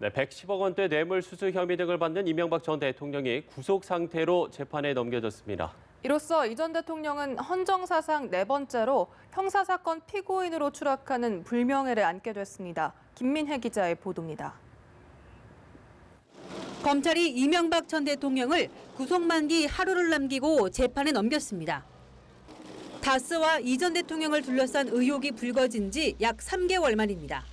네, 110억 원대 뇌물수수 혐의 등을 받는 이명박 전 대통령이 구속 상태로 재판에 넘겨졌습니다. 이로써 이 전 대통령은 헌정사상 4번째로 형사사건 피고인으로 추락하는 불명예를 안게 됐습니다. 김민혜 기자의 보도입니다. 검찰이 이명박 전 대통령을 구속만기 하루를 남기고 재판에 넘겼습니다. 다스와 이 전 대통령을 둘러싼 의혹이 불거진 지 약 3개월 만입니다.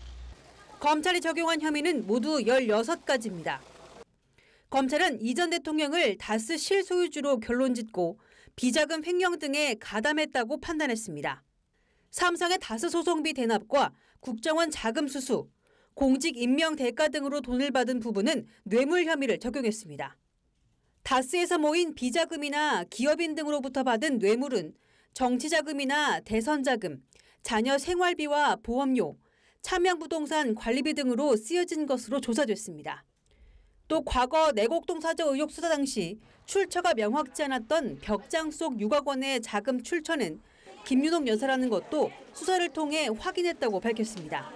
검찰이 적용한 혐의는 모두 16가지입니다. 검찰은 이 전 대통령을 다스 실소유주로 결론짓고 비자금 횡령 등에 가담했다고 판단했습니다. 삼성의 다스 소송비 대납과 국정원 자금 수수, 공직 임명 대가 등으로 돈을 받은 부분은 뇌물 혐의를 적용했습니다. 다스에서 모인 비자금이나 기업인 등으로부터 받은 뇌물은 정치자금이나 대선자금, 자녀 생활비와 보험료, 차명부동산 관리비 등으로 쓰여진 것으로 조사됐습니다. 또 과거 내곡동 사저 의혹 수사 당시 출처가 명확지 않았던 벽장 속 6억 원의 자금 출처는 김윤옥 여사라는 것도 수사를 통해 확인했다고 밝혔습니다.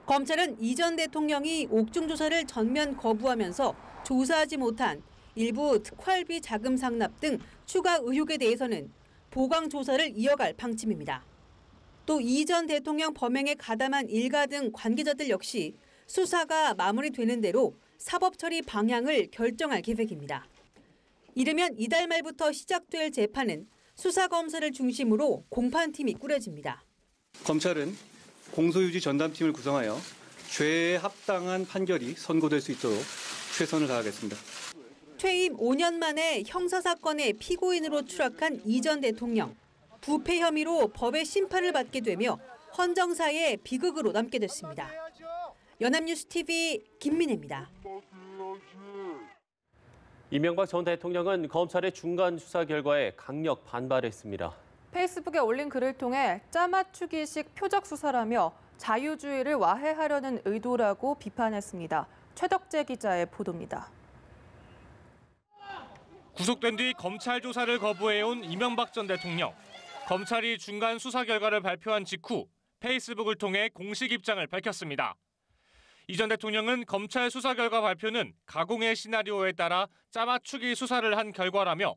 검찰은 이 전 대통령이 옥중 조사를 전면 거부하면서 조사하지 못한 일부 특활비 자금 상납 등 추가 의혹에 대해서는 보강 조사를 이어갈 방침입니다. 또 이 전 대통령 범행에 가담한 일가 등 관계자들 역시 수사가 마무리되는 대로 사법 처리 방향을 결정할 계획입니다. 이르면 이달 말부터 시작될 재판은 수사검사를 중심으로 공판팀이 꾸려집니다. 검찰은 공소유지 전담팀을 구성하여 죄에 합당한 판결이 선고될 수 있도록 최선을 다하겠습니다. 퇴임 5년 만에 형사사건의 피고인으로 추락한 이 전 대통령. 부패 혐의로 법의 심판을 받게 되며 헌정사의 비극으로 남게 됐습니다. 연합뉴스TV 김민혜입니다. 이명박 전 대통령은 검찰의 중간 수사 결과에 강력 반발했습니다. 페이스북에 올린 글을 통해 짜맞추기식 표적 수사라며 자유주의를 와해하려는 의도라고 비판했습니다. 최덕재 기자의 보도입니다. 구속된 뒤 검찰 조사를 거부해온 이명박 전 대통령. 검찰이 중간 수사 결과를 발표한 직후 페이스북을 통해 공식 입장을 밝혔습니다. 이 전 대통령은 검찰 수사 결과 발표는 가공의 시나리오에 따라 짜맞추기 수사를 한 결과라며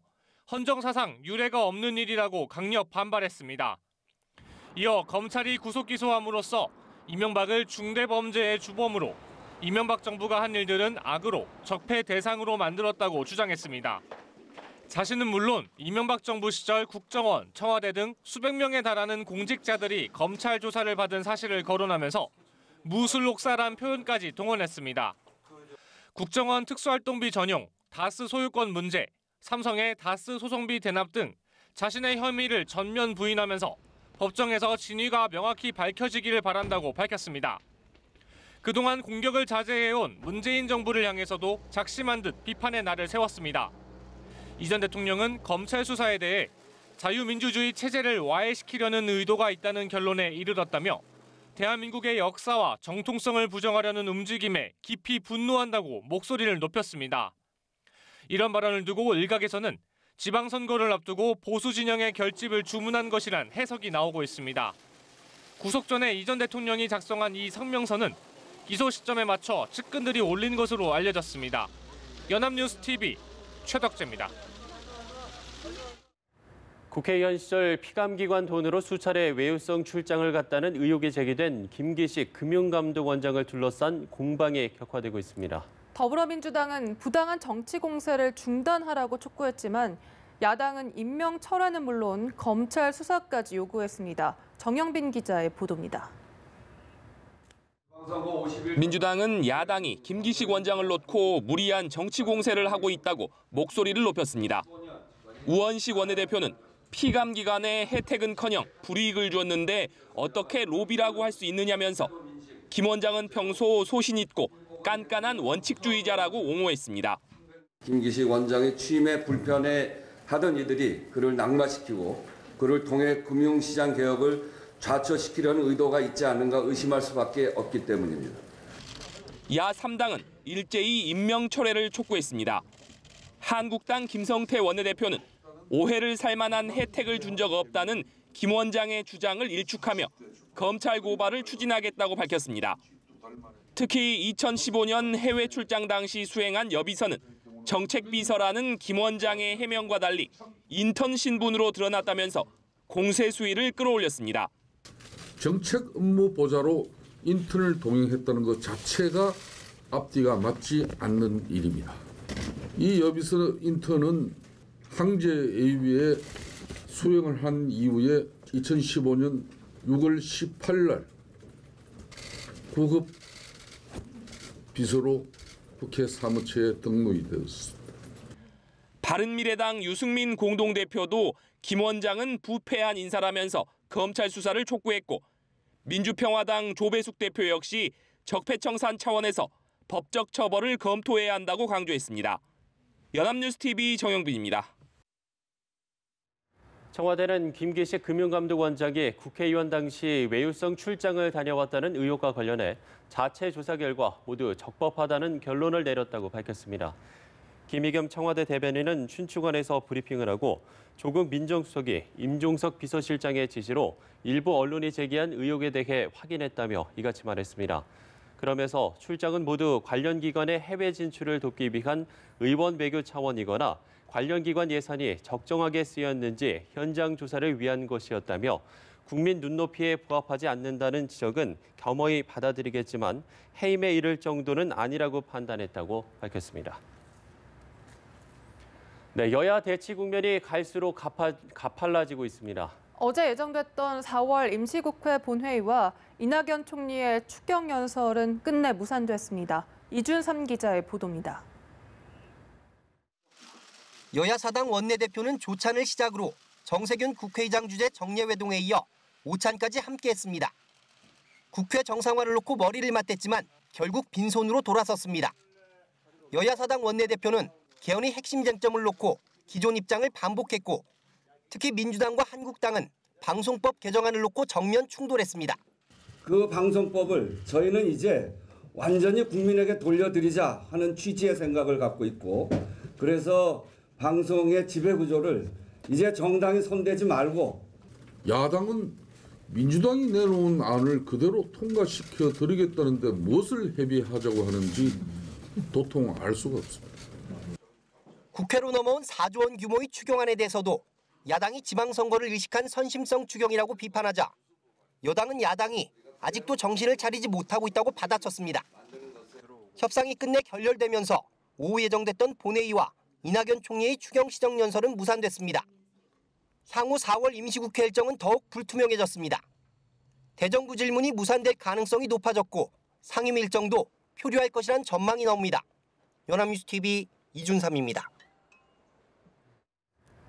헌정사상 유례가 없는 일이라고 강력 반발했습니다. 이어 검찰이 구속 기소함으로써 이명박을 중대범죄의 주범으로 이명박 정부가 한 일들은 악으로 적폐 대상으로 만들었다고 주장했습니다. 자신은 물론 이명박 정부 시절 국정원, 청와대 등 수백 명에 달하는 공직자들이 검찰 조사를 받은 사실을 거론하면서 무술록사란 표현까지 동원했습니다. 국정원 특수활동비 전용, 다스 소유권 문제, 삼성의 다스 소송비 대납 등 자신의 혐의를 전면 부인하면서 법정에서 진위가 명확히 밝혀지기를 바란다고 밝혔습니다. 그동안 공격을 자제해온 문재인 정부를 향해서도 작심한 듯 비판의 날을 세웠습니다. 이 전 대통령은 검찰 수사에 대해 자유민주주의 체제를 와해시키려는 의도가 있다는 결론에 이르렀다며 대한민국의 역사와 정통성을 부정하려는 움직임에 깊이 분노한다고 목소리를 높였습니다. 이런 발언을 두고 일각에서는 지방선거를 앞두고 보수 진영의 결집을 주문한 것이란 해석이 나오고 있습니다. 구속 전에 이 전 대통령이 작성한 이 성명서는 기소 시점에 맞춰 측근들이 올린 것으로 알려졌습니다. 연합뉴스TV 최덕재입니다. 국회의원 시절 피감기관 돈으로 수차례 외유성 출장을 갔다는 의혹이 제기된 김기식 금융감독원장을 둘러싼 공방이 격화되고 있습니다. 더불어민주당은 부당한 정치 공세를 중단하라고 촉구했지만 야당은 임명 철회는 물론 검찰 수사까지 요구했습니다. 정영빈 기자의 보도입니다. 민주당은 야당이 김기식 원장을 놓고 무리한 정치 공세를 하고 있다고 목소리를 높였습니다. 우원식 원내대표는 피감기관의 혜택은커녕 불이익을 줬는데 어떻게 로비라고 할 수 있느냐면서 김 원장은 평소 소신 있고 깐깐한 원칙주의자라고 옹호했습니다. 김기식 원장의 취임에 불편해하던 이들이 그를 낙마시키고 그를 통해 금융시장 개혁을 좌초시키려는 의도가 있지 않은가 의심할 수밖에 없기 때문입니다. 야 3당은 일제히 임명 철회를 촉구했습니다. 한국당 김성태 원내대표는 오해를 살 만한 혜택을 준 적 없다는 김 원장의 주장을 일축하며 검찰 고발을 추진하겠다고 밝혔습니다. 특히 2015년 해외 출장 당시 수행한 여비서는 정책비서라는 김 원장의 해명과 달리 인턴 신분으로 드러났다면서 공세 수위를 끌어올렸습니다. 정책 업무 보좌로 인턴을 동행했다는 것 자체가 앞뒤가 맞지 않는 일입니다. 이 여비서 인턴은 항제 A위에 수행을 한 이후에 2015년 6월 18일 날 구급 비서로 국회 사무처에 등록이 되었습니다. 바른미래당 유승민 공동대표도 김 원장은 부패한 인사라면서 검찰 수사를 촉구했고 민주평화당 조배숙 대표 역시 적폐청산 차원에서 법적 처벌을 검토해야 한다고 강조했습니다. 연합뉴스TV 정영빈입니다. 청와대는 김기식 금융감독원장이 국회의원 당시 외유성 출장을 다녀왔다는 의혹과 관련해 자체 조사 결과 모두 적법하다는 결론을 내렸다고 밝혔습니다. 김의겸 청와대 대변인은 춘추관에서 브리핑을 하고 조국 민정수석이 임종석 비서실장의 지시로 일부 언론이 제기한 의혹에 대해 확인했다며 이같이 말했습니다. 그러면서 출장은 모두 관련 기관의 해외 진출을 돕기 위한 의원 외교 차원이거나 관련 기관 예산이 적정하게 쓰였는지 현장 조사를 위한 것이었다며 국민 눈높이에 부합하지 않는다는 지적은 겸허히 받아들이겠지만 해임에 이를 정도는 아니라고 판단했다고 밝혔습니다. 네, 여야 대치 국면이 갈수록 가팔라지고 있습니다. 어제 예정됐던 4월 임시국회 본회의와 이낙연 총리의 추경 연설은 끝내 무산됐습니다. 이준삼 기자의 보도입니다. 여야 사당 원내대표는 조찬을 시작으로 정세균 국회의장 주재 정례회동에 이어 오찬까지 함께했습니다. 국회 정상화를 놓고 머리를 맞댔지만 결국 빈손으로 돌아섰습니다. 여야 사당 원내대표는 개헌의 핵심 쟁점을 놓고 기존 입장을 반복했고 특히 민주당과 한국당은 방송법 개정안을 놓고 정면 충돌했습니다. 그 방송법을 저희는 이제 완전히 국민에게 돌려드리자 하는 취지의 생각을 갖고 있고 그래서 방송의 지배구조를 이제 정당이 손대지 말고 야당은 민주당이 내놓은 안을 그대로 통과시켜 드리겠다는데 무엇을 협의하자고 하는지 도통 알 수가 없습니다. 국회로 넘어온 4조 원 규모의 추경안에 대해서도 야당이 지방선거를 의식한 선심성 추경이라고 비판하자 여당은 야당이 아직도 정신을 차리지 못하고 있다고 받아쳤습니다. 협상이 끝내 결렬되면서 오후 예정됐던 본회의와 이낙연 총리의 추경 시정연설은 무산됐습니다. 향후 4월 임시국회 일정은 더욱 불투명해졌습니다. 대정부 질문이 무산될 가능성이 높아졌고 상임 일정도 표류할 것이란 전망이 나옵니다. 연합뉴스TV 이준삼입니다.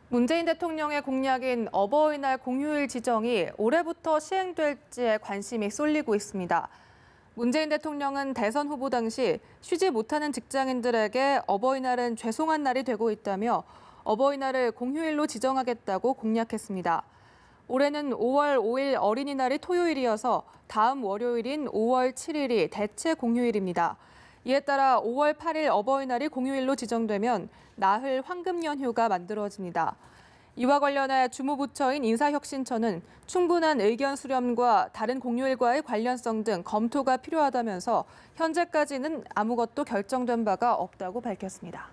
문재인 대통령의 공약인 어버이날 공휴일 지정이 올해부터 시행될지에 관심이 쏠리고 있습니다. 문재인 대통령은 대선 후보 당시 쉬지 못하는 직장인들에게 어버이날은 죄송한 날이 되고 있다며 어버이날을 공휴일로 지정하겠다고 공약했습니다. 올해는 5월 5일 어린이날이 토요일이어서 다음 월요일인 5월 7일이 대체 공휴일입니다. 이에 따라 5월 8일 어버이날이 공휴일로 지정되면 나흘 황금 연휴가 만들어집니다. 이와 관련해 주무부처인 인사혁신처는 충분한 의견 수렴과 다른 공휴일과의 관련성 등 검토가 필요하다면서 현재까지는 아무것도 결정된 바가 없다고 밝혔습니다.